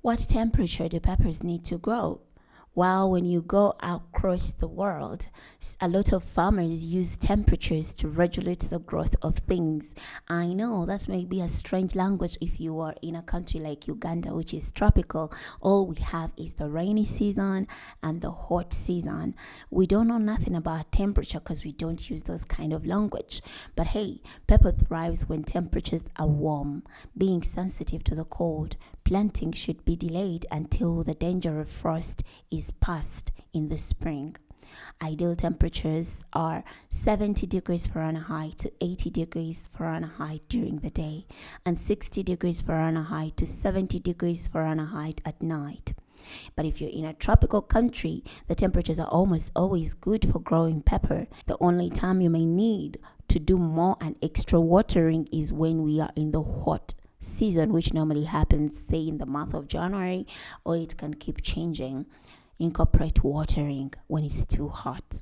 What temperature do peppers need to grow? Well, when you go across the world, a lot of farmers use temperatures to regulate the growth of things. I know that may be a strange language if you are in a country like Uganda, which is tropical. All we have is the rainy season and the hot season. We don't know nothing about temperature because we don't use those kind of language. But hey, pepper thrives when temperatures are warm. Being sensitive to the cold, planting should be delayed until the danger of frost is past in the spring. Ideal temperatures are 70 degrees Fahrenheit to 80 degrees Fahrenheit during the day and 60 degrees Fahrenheit to 70 degrees Fahrenheit at night. But if you're in a tropical country, the temperatures are almost always good for growing pepper. The only time you may need to do more and extra watering is when we are in the hot season, which normally happens, say, in the month of January, or it can keep changing. Incorporate watering when it's too hot.